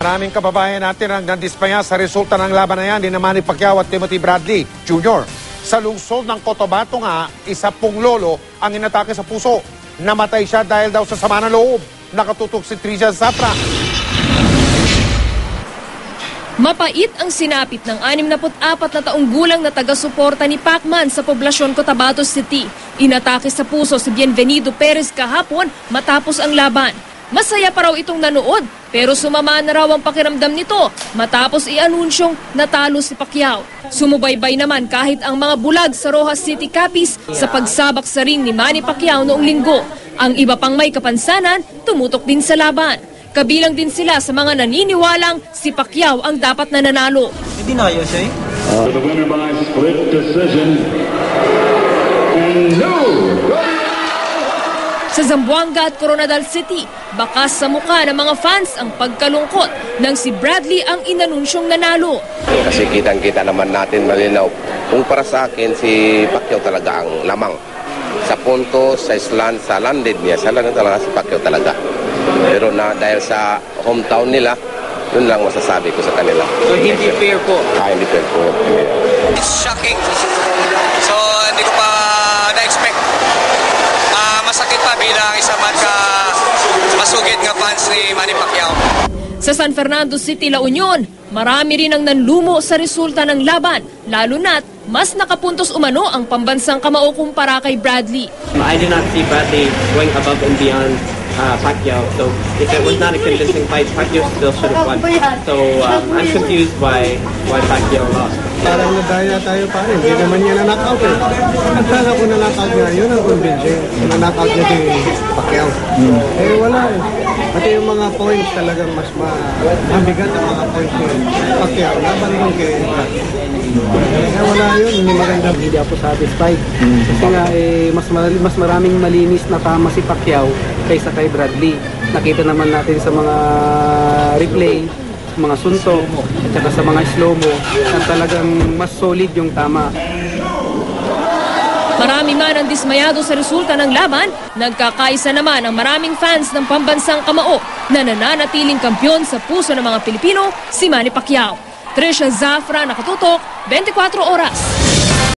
Maraming kababayan natin ang nandismaya sa resulta ng laban na yan ni Manny Pacquiao at Timothy Bradley Jr. Sa lungsod ng Cotabato nga, isa pong lolo ang inatake sa puso. Namatay siya dahil daw sa sama ng loob. Nakatutok si Tricia Zafra. Mapait ang sinapit ng 64 na taong gulang na taga-suporta ni Pacman sa poblasyon Cotabato City. Inatake sa puso si Bienvenido Perez kahapon matapos ang laban. Masaya pa raw itong nanood pero sumama na raw ang pakiramdam nito matapos i-anunsyong natalo si Pacquiao. Sumubaybay naman kahit ang mga bulag sa Rojas City Capiz sa pagsabak sa ring ni Manny Pacquiao noong linggo. Ang iba pang may kapansanan tumutok din sa laban. Kabilang din sila sa mga naniniwalang si Pacquiao ang dapat na nanalo. Hindi na yun siya eh. The winner by split decision. And no! Sa Zamboanga at Coronadal City, bakas sa mukha ng mga fans ang pagkalungkot nang si Bradley ang inanunsyong nanalo. Kasi kitang-kita naman natin malinaw. Kung para sa akin, si Pacquiao talaga ang lamang. Sa puntos, sa slant, sa landed niya, sa landed talaga si Pacquiao talaga. Pero na dahil sa hometown nila, yun lang masasabi ko sa kanila. So hindi fair po? Hindi fair po. It's shocking. So hindi ko pa na-expect. Masakit pa bilang isang masugid nga fans ni Manny Pacquiao. Sa San Fernando City, La Union, marami rin ang nanlumo sa resulta ng laban, lalo na't mas nakapuntos umano ang pambansang kamao kumpara kay Bradley. I do not see Bradley going above and beyond Pacquiao. So if it was not a convincing fight, Pacquiao still should have won. So I'm confused why Pacquiao lost. Parang nadaya tayo pa rin. Hindi naman niya na-knockout eh. Nagkala ko na-knockout niya. Yun ang convincing. Na-knockout niya si Pacquiao. Eh wala eh. Pati yung mga points talagang mas mabigat ang mga points ni Pacquiao. Laban yung kay eh wala yun. Hindi maganda. Hindi ako satisfied. Kasi nga eh, mas maraming malinis na tama si Pacquiao kaysa kay Bradley. Nakita naman natin sa mga replay, mga suntok, at saka sa mga slow-mo, na talagang mas solid yung tama. Marami man ang dismayado sa resulta ng laban, nagkakaisa naman ang maraming fans ng pambansang kamao na nananatiling kampyon sa puso ng mga Pilipino, si Manny Pacquiao. Tricia Zafra, nakatutok, 24 oras.